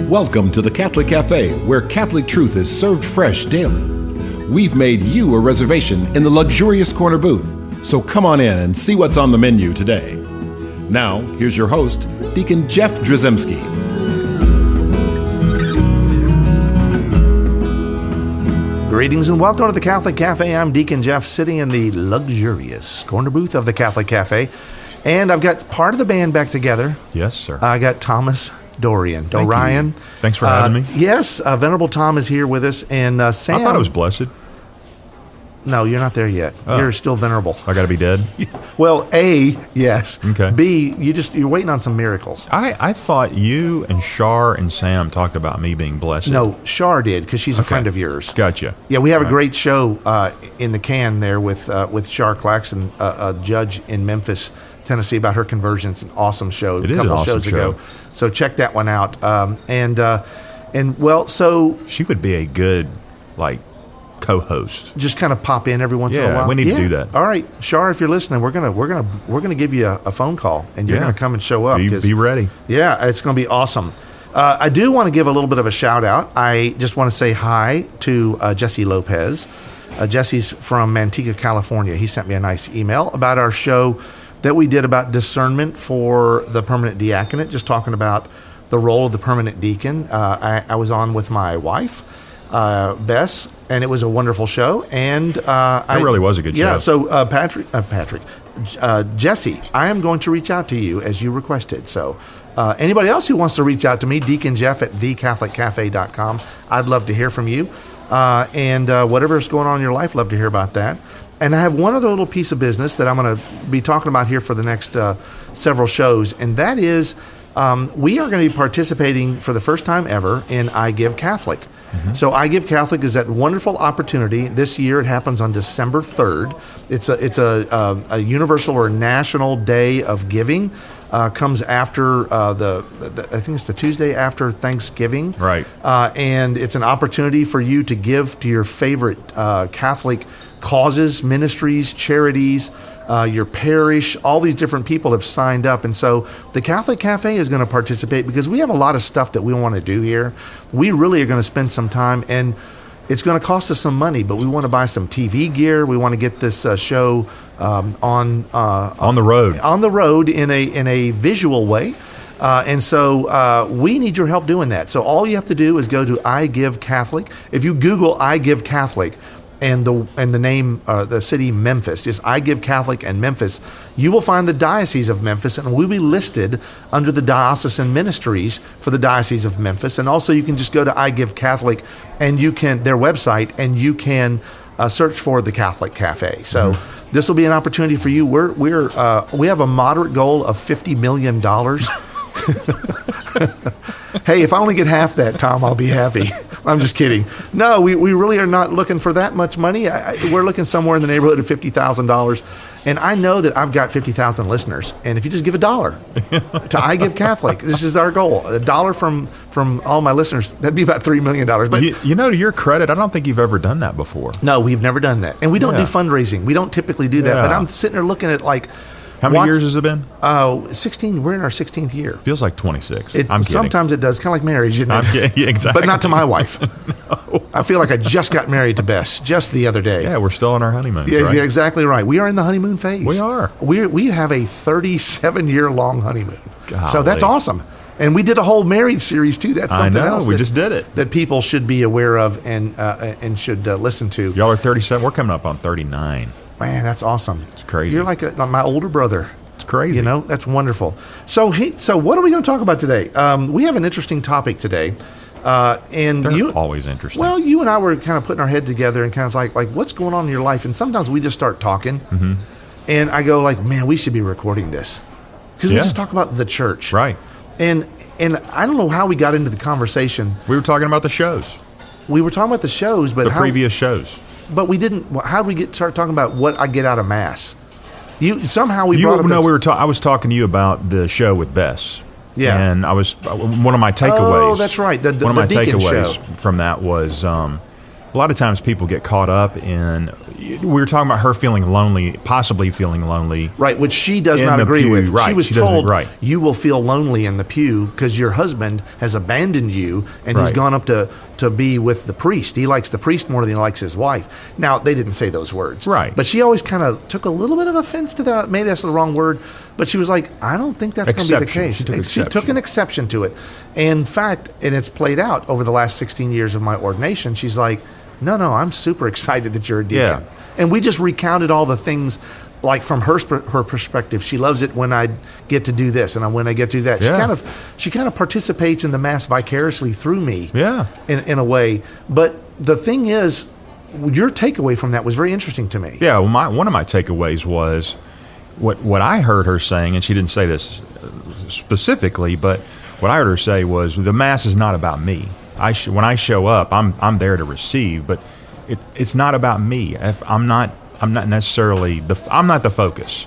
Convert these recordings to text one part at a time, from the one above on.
Welcome to the Catholic Cafe, where Catholic truth is served fresh daily. We've made you a reservation in the luxurious corner booth, so come on in and see what's on the menu today. Now, here's your host, Deacon Jeff Drzymski. Greetings and welcome to the Catholic Cafe. I'm Deacon Jeff, sitting in the luxurious corner booth of the Catholic Cafe, and I've got part of the band back together. Yes, sir. I got Thomas Dorian. Thanks for having me. Yes, Venerable Tom is here with us, and Sam. I thought it was blessed. No, you're not there yet. Oh. You're still venerable. I got to be dead? Well, A, yes. Okay. B, you're waiting on some miracles. I thought you and Shar and Sam talked about me being blessed. No, Shar did, because she's a friend of yours. Gotcha. Yeah, we have a great show in the can there with Shar Claxon, a judge in Memphis, Tennessee, about her conversion. It's an awesome show. It is an awesome shows show. ago. So check that one out. So she would be a good, co-host. Just kind of pop in every once in a while. We need to do that. All right, Shar, if you're listening, we're gonna give you a phone call, and you're gonna come and show up. Be ready. Yeah, it's gonna be awesome. I do want to give a little bit of a shout out. I just want to say hi to Jesse Lopez. Jesse's from Manteca, California. He sent me a nice email about our show that we did about discernment for the permanent diaconate, just talking about the role of the permanent deacon. I was on with my wife, Bess, and it was a wonderful show. And it really was a good show. Yeah, so Jesse, I am going to reach out to you as you requested. So anybody else who wants to reach out to me, Deacon Jeff at thecatholiccafe.com. I'd love to hear from you. And whatever's going on in your life, love to hear about that. And I have one other little piece of business that I'm going to be talking about here for the next several shows, and that is we are going to be participating for the first time ever in I Give Catholic. Mm-hmm. So I Give Catholic is that wonderful opportunity. This year it happens on December 3rd. It's a universal or national day of giving. Comes after I think it's the Tuesday after Thanksgiving. Right. And it's an opportunity for you to give to your favorite Catholic causes, ministries, charities, your parish. All these different people have signed up. And so the Catholic Cafe is going to participate because we have a lot of stuff that we want to do here. We really are going to spend some time, and it's going to cost us some money, but we want to buy some TV gear. We want to get this show on the road. On the road in a visual way. And so we need your help doing that. So all you have to do is go to I Give Catholic. If you Google I Give Catholic and the name, the city Memphis, just I Give Catholic and Memphis, you will find the Diocese of Memphis, and we'll be listed under the diocesan ministries for the Diocese of Memphis. And also you can just go to I Give Catholic and their website, and you can search for the Catholic Cafe. So this will be an opportunity for you. We have a moderate goal of $50 million. Hey, if I only get half that, Tom, I'll be happy. I'm just kidding. No, we really are not looking for that much money. We're looking somewhere in the neighborhood of $50,000. And I know that I've got 50,000 listeners. And if you just give $1 to I Give Catholic, this is our goal. $1 from all my listeners, that'd be about $3 million. But to your credit, I don't think you've ever done that before. No, we've never done that. And we don't do fundraising. We don't typically do that. Yeah. But I'm sitting there looking at how many years has it been? 16. We're in our 16th year. Feels like 26. Sometimes it does, kind of like marriage, isn't it? Yeah, exactly. But not to my wife. No. I feel like I just got married to Bess just the other day. Yeah, we're still on our honeymoon. Yeah, right? Yeah, exactly right. We are in the honeymoon phase. We are. We have a 37-year-long honeymoon. Golly. So that's awesome. And we did a whole marriage series too. That's something else. We just did it. That people should be aware of and should listen to. Y'all are 37. We're coming up on 39. Man, that's awesome. It's crazy. You're like my older brother. It's crazy. That's wonderful. So what are we going to talk about today? We have an interesting topic today. And They're always interesting. Well, you and I were kind of putting our head together and kind of like what's going on in your life? And sometimes we just start talking. Mm-hmm. And I go man, we should be recording this. Because we just talk about the church. Right. And I don't know how we got into the conversation. We were talking about the shows. We were talking about the shows, but previous shows. But we didn't. How did we start talking about what I get out of Mass? I was talking to you about the show with Bess. Yeah. And one of my takeaways. Oh, that's right. One of my deacon takeaways show from that was, a lot of times people get caught up in, we were talking about her feeling lonely, possibly feeling lonely. Right, which she does in not the agree pew. with. Right, she was she doesn't- told, right. you will feel lonely in the pew because your husband has abandoned you and he's Right. gone up to be with the priest. He likes the priest more than he likes his wife. Now, they didn't say those words. Right. But she always kind of took a little bit of offense to that. Maybe that's the wrong word. But she was like, I don't think that's going to be the Exception. case. She took She took exception. an exception to it. In fact, and it's played out over the last 16 years of my ordination, she's like, no, I'm super excited that you're a deacon. Yeah. And we just recounted all the things, like from her perspective. She loves it when I get to do this and when I get to do that. Yeah. She kind of participates in the Mass vicariously through me. Yeah. In a way. But the thing is, your takeaway from that was very interesting to me. Yeah, well, one of my takeaways was what I heard her saying, and she didn't say this specifically, but what I heard her say was, the Mass is not about me. When I show up, I'm there to receive, but it's not about me. I'm not necessarily I'm not the focus.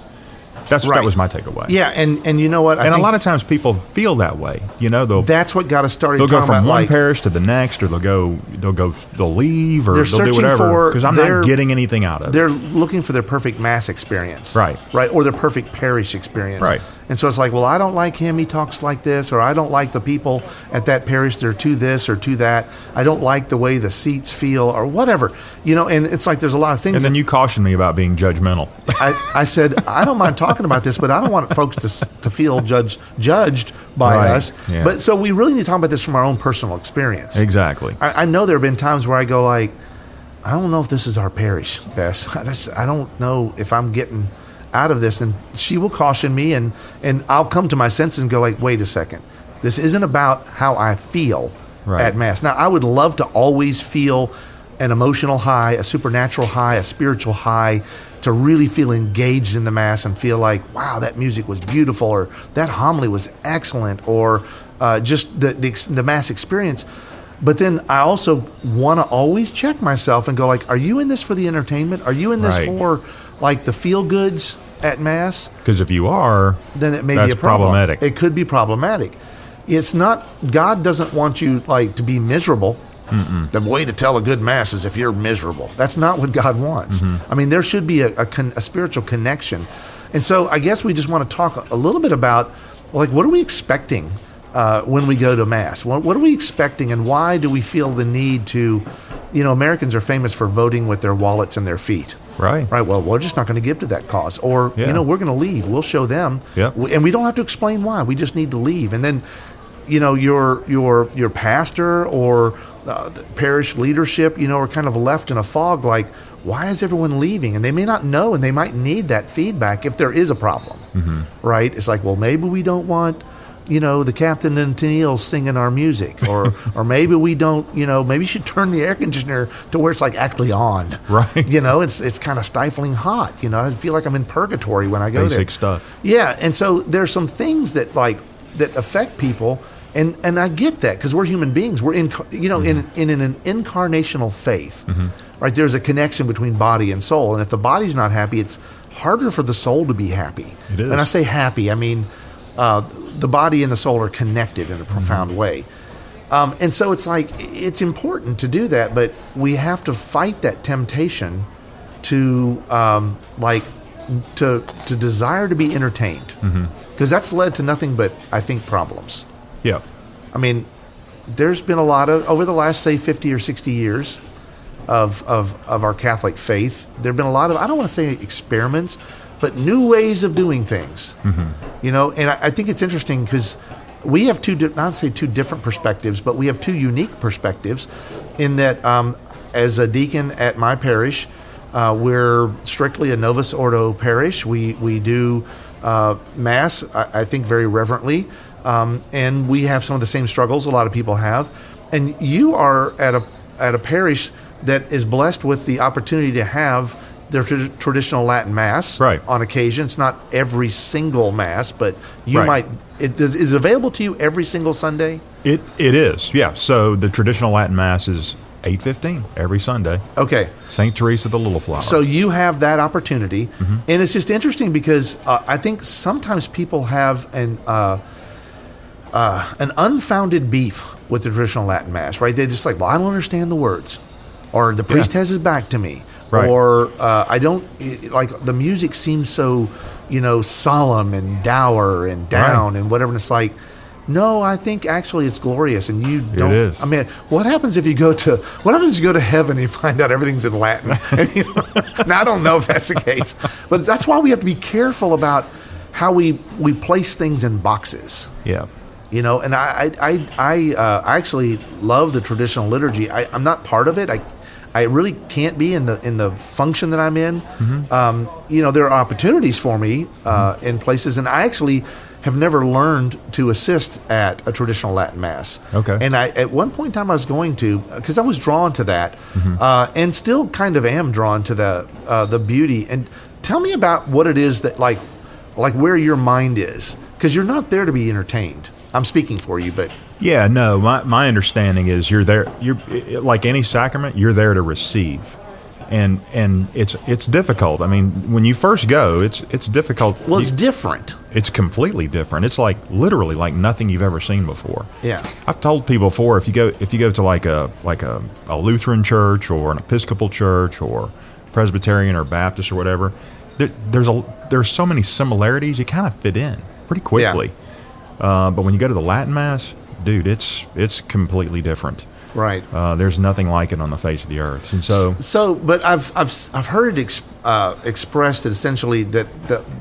That was my takeaway. Yeah, and you know what? A lot of times people feel that way. You know, that's what got us started. They'll go talking from about, one like, parish to the next, or they'll leave, or They're they'll do searching whatever because I'm their- not getting anything out of it. They're looking for their perfect Mass experience. Right. Or their perfect parish experience. Right. And so it's like, well, I don't like him, he talks like this, or I don't like the people at that parish, they're to this or to that. I don't like the way the seats feel, or whatever. You know, and it's like there's a lot of things. And then you cautioned me about being judgmental. I said, I don't mind talking about this, but I don't want folks to feel judged by Right. us. Yeah. But so we really need to talk about this from our own personal experience. Exactly. I know there have been times where I go like, I don't know if this is our parish, Bess. I don't know if I'm getting out of this. And she will caution me, and I'll come to my senses and go like, wait a second. This isn't about how I feel Right. at Mass. Now, I would love to always feel an emotional high, a supernatural high, a spiritual high, to really feel engaged in the Mass and feel like, wow, that music was beautiful, or that homily was excellent, or just the Mass experience. But then I also want to always check myself and go like, are you in this for the entertainment? Are you in this Right. for like the feel goods at Mass? Because if you are, Then it may that's be a problem. problematic. It could be problematic. It's not, God doesn't want you like to be miserable. The way to tell a good Mass is if you're miserable. That's not what God wants. I mean, there should be a spiritual connection. And so I guess we just want to talk a little bit about, like, what are we expecting when we go to Mass? What are we expecting, and why do we feel the need to, Americans are famous for voting with their wallets and their feet. Right. Right. Well, we're just not going to give to that cause, or Yeah. we're going to leave. We'll show them, Yep. and we don't have to explain why. We just need to leave, and then, your pastor or the parish leadership, are kind of left in a fog. Like, why is everyone leaving? And they may not know, and they might need that feedback if there is a problem. Right. It's like, well, maybe we don't want, the captain and Tennille singing our music, or maybe we don't, maybe you should turn the air conditioner to where it's like actually on. Right. It's kind of stifling hot. I feel like I'm in purgatory when I go there. Basic stuff. Yeah, and so there's some things that affect people, and I get that because we're human beings. We're in an incarnational faith, right? There's a connection between body and soul, and if the body's not happy, it's harder for the soul to be happy. It is. And I say happy, I mean the body and the soul are connected in a profound way. And so it's like, it's important to do that, but we have to fight that temptation to to desire to be entertained, because that's led to nothing but, I think, problems. Yeah. I mean, there's been a lot of, over the last, say, 50 or 60 years of our Catholic faith, there have been a lot of, I don't want to say experiments, but new ways of doing things. And I think it's interesting because we have not say two different perspectives, but we have two unique perspectives in that as a deacon at my parish, we're strictly a Novus Ordo parish. We do Mass, I think, very reverently, and we have some of the same struggles a lot of people have. And you are at a parish that is blessed with the opportunity to have their traditional Latin Mass, right, on occasion. It's not every single Mass, but you right. might. Is it available to you every single Sunday? It is, yeah. So the traditional Latin Mass is 8:15 every Sunday. Okay. St. Teresa the Little Flower. So you have that opportunity, and it's just interesting because I think sometimes people have an unfounded beef with the traditional Latin Mass, right? They're just like, well, I don't understand the words. or the priest has his back to me, Right. or I don't like the music seems so, solemn and dour and down and whatever. And it's like, no, I think actually it's glorious, and you don't. It is. I mean, what happens if you go to heaven and you find out everything's in Latin? And, now I don't know if that's the case, but that's why we have to be careful about how we place things in boxes. Yeah. And I actually love the traditional liturgy. I'm not part of it. I really can't be in the function that I'm in. Mm-hmm. There are opportunities for me in places, and I actually have never learned to assist at a traditional Latin Mass. Okay. And at one point in time I was going to, because I was drawn to that, and still kind of am drawn to the beauty. And tell me about what it is that like where your mind is, because you're not there to be entertained. I'm speaking for you, but Yeah, no, my understanding is you're there, you're like any sacrament, you're there to receive. And it's difficult. I mean, when you first go, it's difficult. Well, it's different. It's completely different. It's like literally like nothing you've ever seen before. Yeah. I've told people before, if you go to like a Lutheran church or an Episcopal church or Presbyterian or Baptist or whatever, there's so many similarities. You kind of fit in pretty quickly. Yeah. But when you go to the Latin Mass, dude, it's completely different. Right. There's nothing like it on the face of the earth, and but I've heard it expressed that essentially that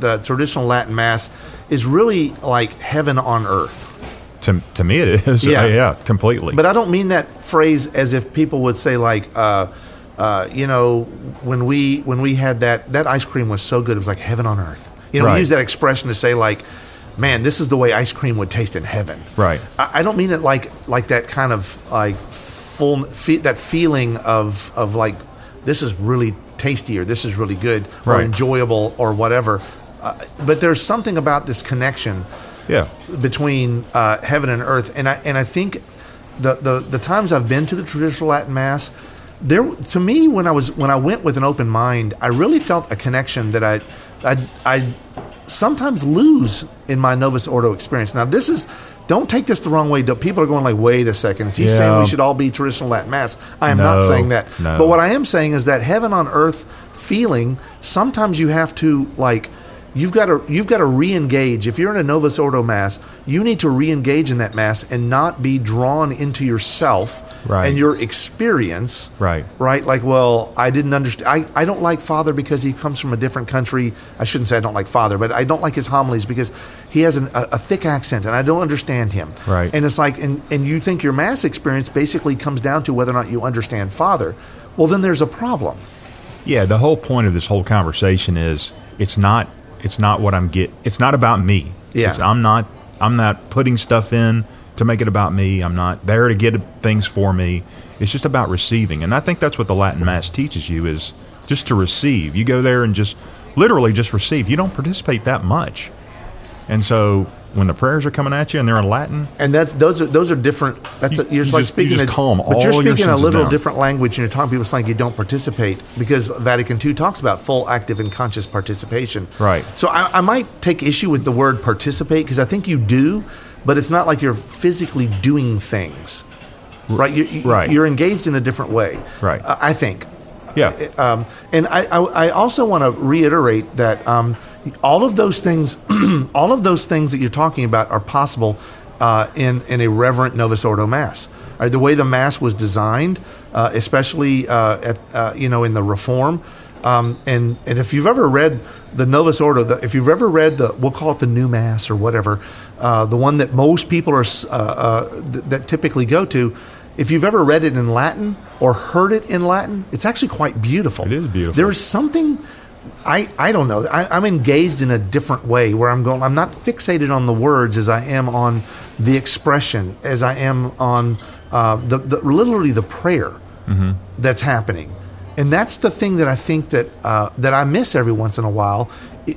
the traditional Latin Mass is really like heaven on earth. To me, it is. Yeah, completely. But I don't mean that phrase as if people would say like, when we had that ice cream was so good, it was like heaven on earth. We use that expression to say like, man, this is the way ice cream would taste in heaven. Right. I don't mean it like that kind of like that feeling of like this is really tasty or this is really good or enjoyable or whatever. But there's something about this connection between heaven and earth, and I think the times I've been to the traditional Latin Mass, to me when I went with an open mind, I really felt a connection that I sometimes lose in my Novus Ordo experience. Now, don't take this the wrong way. People are going like, wait a second. Is he saying we should all be traditional Latin Mass? I am not saying that. No. But what I am saying is that heaven on earth feeling, sometimes you have to like, you've got to re-engage. If you're in a Novus Ordo Mass, you need to re-engage in that Mass and not be drawn into yourself and your experience. Right. Like, well, I didn't understand. I don't like Father because he comes from a different country. I shouldn't say I don't like Father, but I don't like his homilies because he has a thick accent and I don't understand him. Right. And it's like, and you think your Mass experience basically comes down to whether or not you understand Father. Well, then there's a problem. Yeah, the whole point of this whole conversation is it's not what I'm getting. It's not about me. Yeah. I'm not putting stuff in to make it about me. I'm not there to get things for me. It's just about receiving. And I think that's what the Latin Mass teaches you, is just to receive. You go there and just literally just receive. You don't participate that much. And so when the prayers are coming at you and they're in Latin, and those are different. You're speaking calm all but you're speaking your a little down. Different language, and you're talking people saying you don't participate because Vatican II talks about full, active, and conscious participation. Right. So I might take issue with the word participate because I think you do, but it's not like you're physically doing things. Right. You're engaged in a different way. Right. I think. Yeah. And I also want to reiterate that. All of those things that you're talking about are possible in a reverent Novus Ordo Mass. The way the Mass was designed, especially in the Reform, and if you've ever read the Novus Ordo, if you've ever read we'll call it the New Mass or whatever, the one that most people are that typically go to. If you've ever read it in Latin or heard it in Latin, it's actually quite beautiful. It is beautiful. There is something. I don't know. I'm engaged in a different way where I'm going. I'm not fixated on the words as I am on the expression, as I am on literally the prayer that's happening, and that's the thing that I think that I miss every once in a while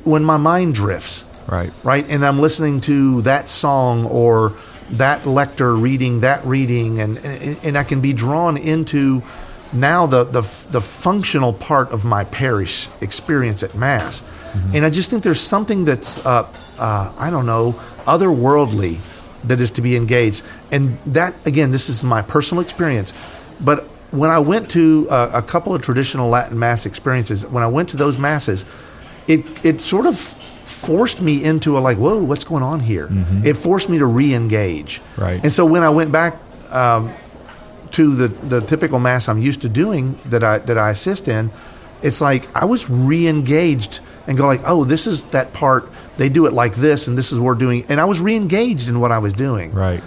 when my mind drifts. Right, and I'm listening to that song or that lector reading that reading, and I can be drawn into. Now the functional part of my parish experience at Mass, and I just think there's something that's I don't know, otherworldly that is to be engaged, and that again, this is my personal experience, but when I went to a couple of traditional Latin Mass experiences, when I went to those Masses, it sort of forced me into a like, whoa, what's going on here? It forced me to re-engage. Right. And so when I went back to the typical Mass I'm used to doing that I assist in, it's like I was re-engaged and go like, oh, this is that part. They do it like this, and this is what we're doing. And I was re-engaged in what I was doing. Right.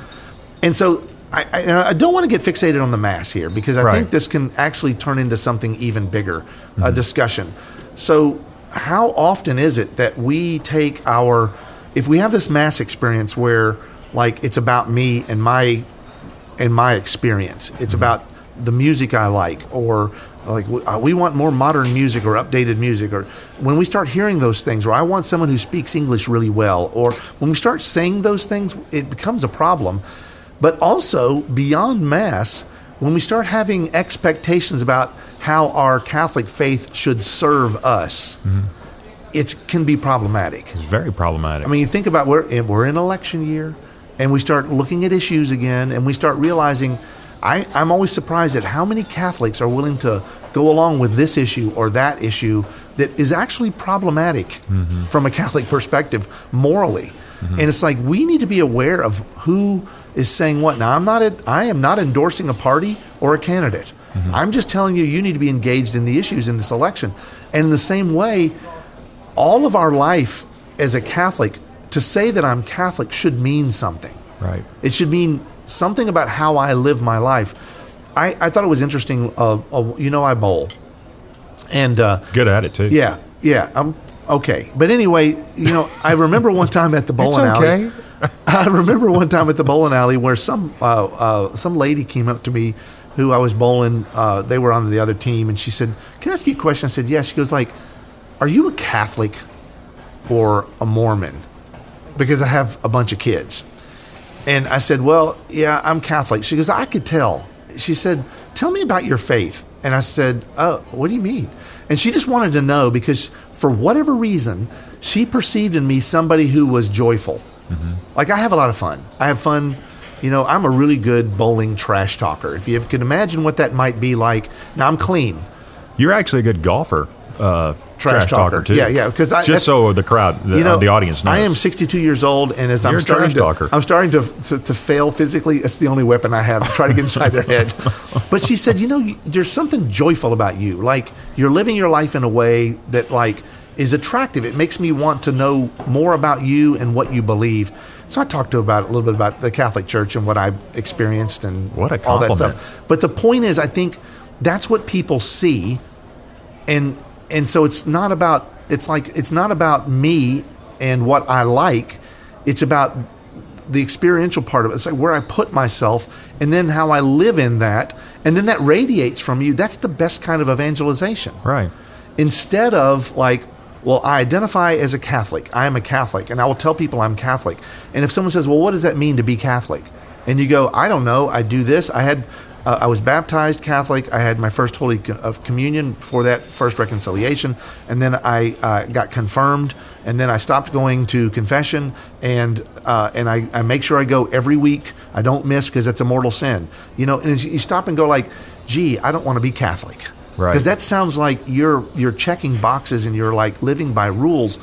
And so I don't want to get fixated on the Mass here, because I think this can actually turn into something even bigger, a discussion. So how often is it that we take if we have this Mass experience where like it's about me and my experience, it's about the music I like, or like we want more modern music or updated music, or when we start hearing those things, or I want someone who speaks English really well, or when we start saying those things, it becomes a problem. But also beyond Mass, when we start having expectations about how our Catholic faith should serve us, it can be problematic. It's very problematic. I mean, you think about we're in election year, and we start looking at issues again, and we start realizing, I'm always surprised at how many Catholics are willing to go along with this issue or that issue that is actually problematic from a Catholic perspective morally. And it's like, we need to be aware of who is saying what. Now, I am not endorsing a party or a candidate. I'm just telling you need to be engaged in the issues in this election. And in the same way, all of our life as a Catholic, to say that I'm Catholic should mean something. Right. It should mean something about how I live my life. I thought it was interesting. I bowl. And good at it, too. Yeah. I'm okay. But anyway, I remember one time at the bowling alley. I remember one time at the bowling alley where some lady came up to me who I was bowling. They were on the other team, and she said, "Can I ask you a question?" I said, "Yeah." She goes like, "Are you a Catholic or a Mormon?" Because I have a bunch of kids. And I said, "Well, yeah, I'm Catholic." She goes, "I could tell." She said, "Tell me about your faith." And I said, "Oh, what do you mean?" And she just wanted to know, because for whatever reason, she perceived in me somebody who was joyful. Like, I have a lot of fun. I have fun. I'm a really good bowling trash talker. If you can imagine what that might be like. Now, I'm clean. You're actually a good golfer. Trash talker too. Yeah. Because so the crowd, the audience knows. I am 62 years old, and as I'm starting to fail physically, it's the only weapon I have to try to get inside their head. But she said, there's something joyful about you. Like, you're living your life in a way that like is attractive. It makes me want to know more about you and what you believe. So I talked to her a little bit about the Catholic Church and what I experienced and what a all compliment. that stuff. But the point is, I think that's what people see, and so it's not about me and what I like. It's about the experiential part of it. It's like where I put myself, and then how I live in that, and then that radiates from you. That's the best kind of evangelization. Right. Instead of like, well, I identify as a Catholic. I am a Catholic, and I will tell people I'm Catholic. And if someone says, well, what does that mean to be Catholic? And you go, I don't know. I do this. I was baptized Catholic. I had my first Holy Communion before that, first reconciliation. And then I got confirmed. And then I stopped going to confession. And I make sure I go every week. I don't miss, because it's a mortal sin. And you stop and go like, gee, I don't want to be Catholic. Right. Because that sounds like you're checking boxes and you're like living by rules.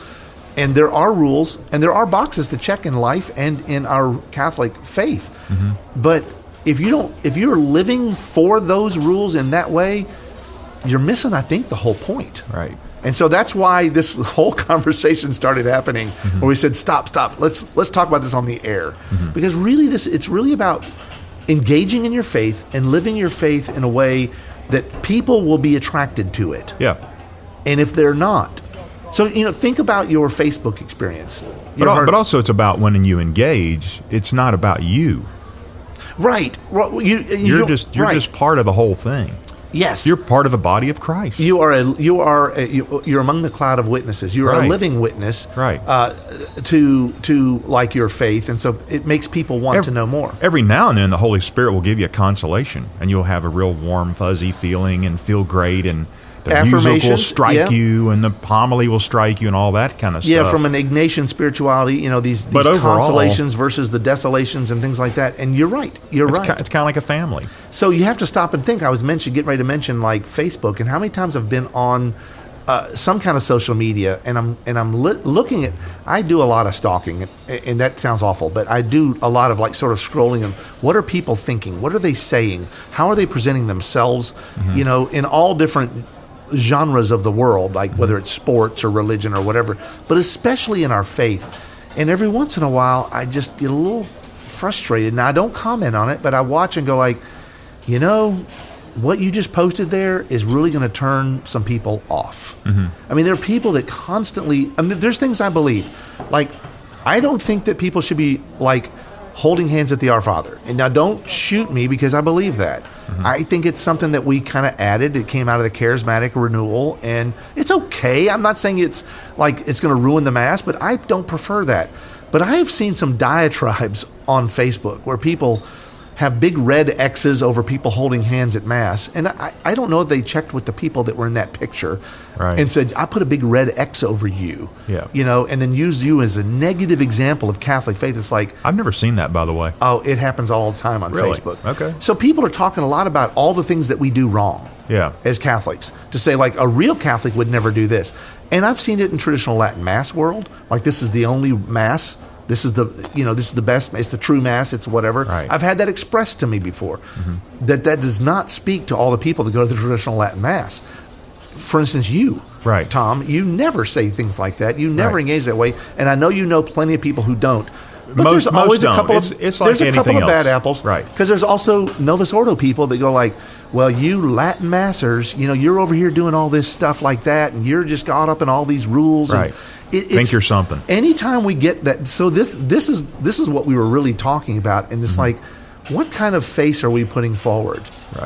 And there are rules and there are boxes to check in life and in our Catholic faith. But if you're living for those rules in that way, you're missing, I think, the whole point. Right. And so that's why this whole conversation started happening, where we said, stop, let's talk about this on the air. Because really it's really about engaging in your faith and living your faith in a way that people will be attracted to it. Yeah. And if they're not, so think about your Facebook experience. But also, it's about when you engage. It's not about you. Right. Well, you're just part of the whole thing. Yes. You're part of the body of Christ. You're among the cloud of witnesses. You're a living witness. Right. To like your faith, and so it makes people want to know more. Every now and then, the Holy Spirit will give you a consolation, and you'll have a real warm, fuzzy feeling and feel great, and The music will affirmations, strike you, and the homily will strike you, and all that kind of stuff. Yeah, from an Ignatian spirituality, these overall, consolations versus the desolations and things like that. And you're right. It's kind of like a family. So you have to stop and think. I was getting ready to mention like Facebook, and how many times I've been on some kind of social media, and I'm looking at. I do a lot of stalking, and that sounds awful, but I do a lot of like sort of scrolling and what are people thinking? What are they saying? How are they presenting themselves? In all different genres of the world, like whether it's sports or religion or whatever, but especially in our faith. And every once in a while, I just get a little frustrated. Now I don't comment on it, but I watch and go like, what you just posted there is really going to turn some people off. I mean, there are people that constantly, there's things I believe. Like, I don't think that people should be like holding hands at the Our Father. And now don't shoot me because I believe that. I think it's something that we kind of added. It came out of the charismatic renewal, and it's okay. I'm not saying it's like it's going to ruin the Mass, but I don't prefer that. But I have seen some diatribes on Facebook where people have big red X's over people holding hands at Mass. And I don't know if they checked with the people that were in that picture and said, I put a big red X over you, and then used you as a negative example of Catholic faith. It's like... I've never seen that, by the way. Oh, it happens all the time on Facebook. Okay. So people are talking a lot about all the things that we do wrong as Catholics. To say, like, a real Catholic would never do this. And I've seen it in traditional Latin Mass world. Like, this is the only Mass. This is the best. It's the true Mass. It's whatever. Right. I've had that expressed to me before. That does not speak to all the people that go to the traditional Latin Mass. For instance, you, Tom, you never say things like that. You never engage that way. And I know you know plenty of people who don't. But there's always a couple of bad apples. Right. Because there's also Novus Ordo people that go like, well, you Latin Massers, you're over here doing all this stuff like that, and you're just caught up in all these rules. Right. And think you're something. Anytime we get that, so this is what we were really talking about, and it's like, what kind of face are we putting forward?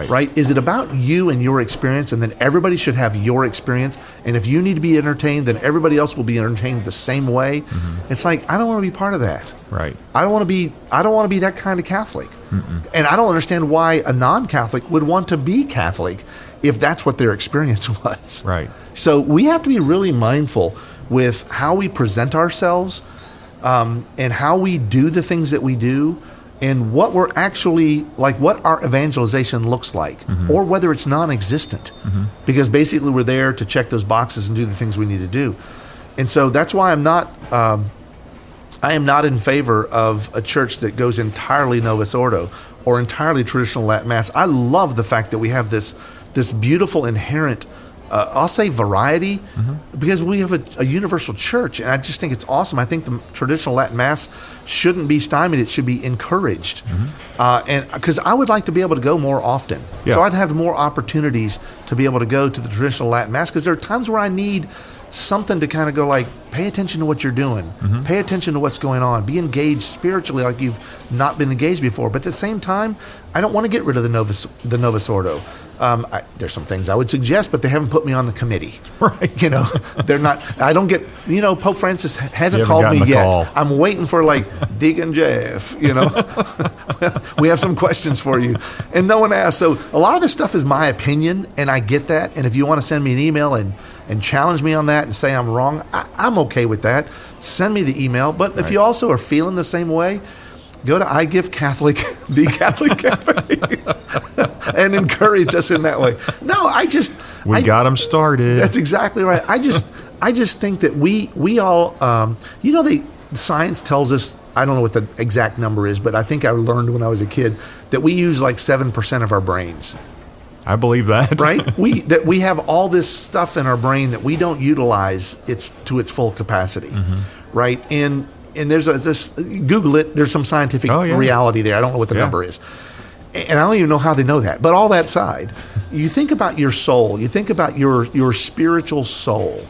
Right? Is it about you and your experience, and then everybody should have your experience, and if you need to be entertained, then everybody else will be entertained the same way? It's like, I don't want to be part of that. Right. I don't want to be that kind of Catholic. And I don't understand why a non-Catholic would want to be Catholic if that's what their experience was. Right. So we have to be really mindful with how we present ourselves, and how we do the things that we do, and what we're actually, like what our evangelization looks like, or whether it's non-existent. Because basically we're there to check those boxes and do the things we need to do. And so that's why I am not in favor of a church that goes entirely Novus Ordo or entirely traditional Latin Mass. I love the fact that we have this beautiful inherent, I'll say variety, because we have a universal church, and I just think it's awesome. I think the traditional Latin Mass shouldn't be stymied; it should be encouraged, and because I would like to be able to go more often, so I'd have more opportunities to be able to go to the traditional Latin Mass, because there are times where I need something to kind of go like, pay attention to what you're doing, pay attention to what's going on, be engaged spiritually like you've not been engaged before. But at the same time, I don't want to get rid of the Novus Ordo. There's some things I would suggest, but they haven't put me on the committee. Right. They're not. I don't get. Pope Francis hasn't called me yet. Call. I'm waiting for like Deacon Jeff. We have some questions for you, and no one asked. So a lot of this stuff is my opinion, and I get that. And if you want to send me an email and challenge me on that and say I'm wrong, I'm okay with that. Send me the email. But if you also are feeling the same way, go to I Give Catholic, the Catholic Cafe, and encourage us in that way. No, we got them started. That's exactly right. I just think that we all, science tells us, I don't know what the exact number is, but I think I learned when I was a kid that we use like 7% of our brains. I believe that. Right? We have all this stuff in our brain that we don't utilize to its full capacity. Right? And there's this, Google it, there's some scientific reality there. I don't know what the number is. And I don't even know how they know that. But all that aside, you think about your soul, you think about your spiritual soul.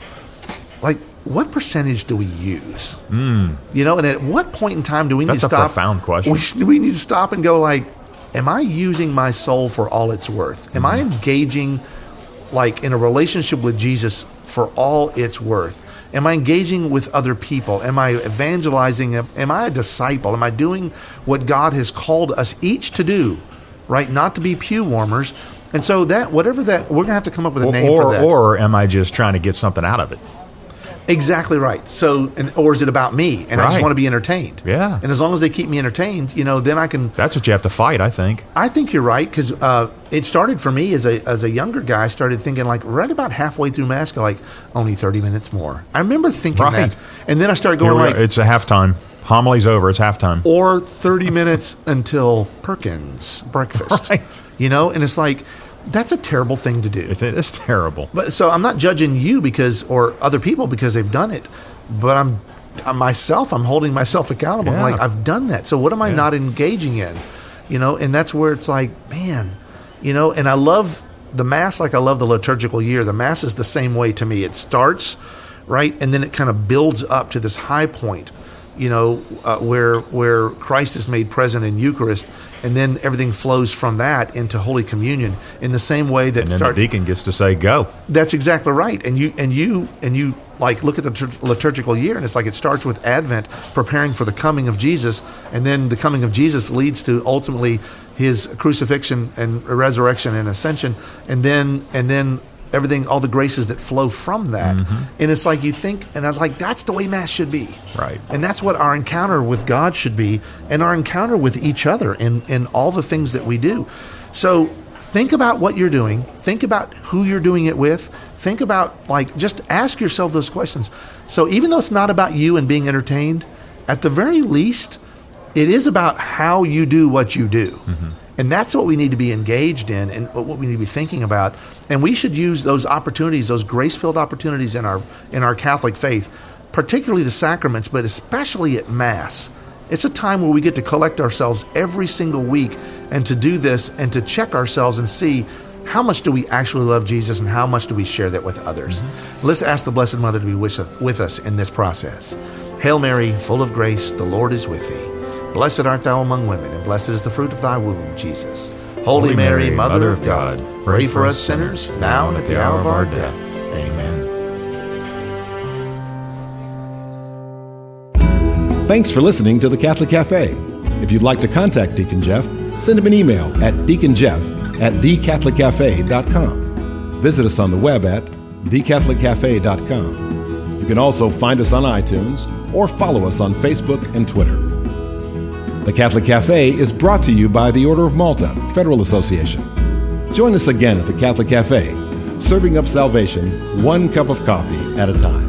Like, what percentage do we use? And at what point in time do we need to stop? That's a profound question. We need to stop and go like, am I using my soul for all it's worth? Am I engaging like in a relationship with Jesus for all it's worth? Am I engaging with other people? Am I evangelizing? Am I a disciple? Am I doing what God has called us each to do, right? Not to be pew warmers, And so that, whatever that, we're going to have to come up with a name for that. Or am I just trying to get something out of it? Exactly right. So, or is it about me? And I just Right. want to be entertained. Yeah. And as long as they keep me entertained, then I can. That's what you have to fight, I think. I think you're right, because it started for me as a younger guy. I started thinking, like, right about halfway through Mass, like, only 30 minutes more. I remember thinking Right. that. And then I started going like, it's a halftime. Homily's over. It's halftime. or 30 minutes until Perkins breakfast. Right. And it's like, that's a terrible thing to do. It's terrible. But so I'm not judging you or other people because they've done it, but I'm holding myself accountable. Yeah. I'm like, I've done that. So what am I not engaging in? And that's where it's like, man, and I love the Mass like I love the liturgical year. The Mass is the same way to me. It starts, right, and then it kind of builds up to this high point, where Christ is made present in Eucharist, and then everything flows from that into Holy Communion in the same way that. And then the deacon gets to say, "Go." That's exactly right. And you like look at the liturgical year, and it's like it starts with Advent, preparing for the coming of Jesus, and then the coming of Jesus leads to ultimately his crucifixion and resurrection and ascension, and then everything, all the graces that flow from that. And it's like you think, and I was like, that's the way Mass should be. Right. And that's what our encounter with God should be, and our encounter with each other in all the things that we do. So think about what you're doing. Think about who you're doing it with. Think about, just ask yourself those questions. So even though it's not about you and being entertained, at the very least, it is about how you do what you do. And that's what we need to be engaged in and what we need to be thinking about. And we should use those opportunities, those grace-filled opportunities in our Catholic faith, particularly the sacraments, but especially at Mass. It's a time where we get to collect ourselves every single week and to do this and to check ourselves and see how much do we actually love Jesus and how much do we share that with others. Let's ask the Blessed Mother to be with us in this process. Hail Mary, full of grace, the Lord is with thee. Blessed art thou among women, and blessed is the fruit of thy womb, Jesus. Holy Mary, Mother of God, pray for us sinners, now and at the hour of our death. Amen. Thanks for listening to the Catholic Cafe. If you'd like to contact Deacon Jeff, send him an email at deaconjeff@thecatholiccafe.com. Visit us on the web at thecatholiccafe.com. You can also find us on iTunes or follow us on Facebook and Twitter. The Catholic Cafe is brought to you by the Order of Malta Federal Association. Join us again at the Catholic Cafe, serving up salvation one cup of coffee at a time.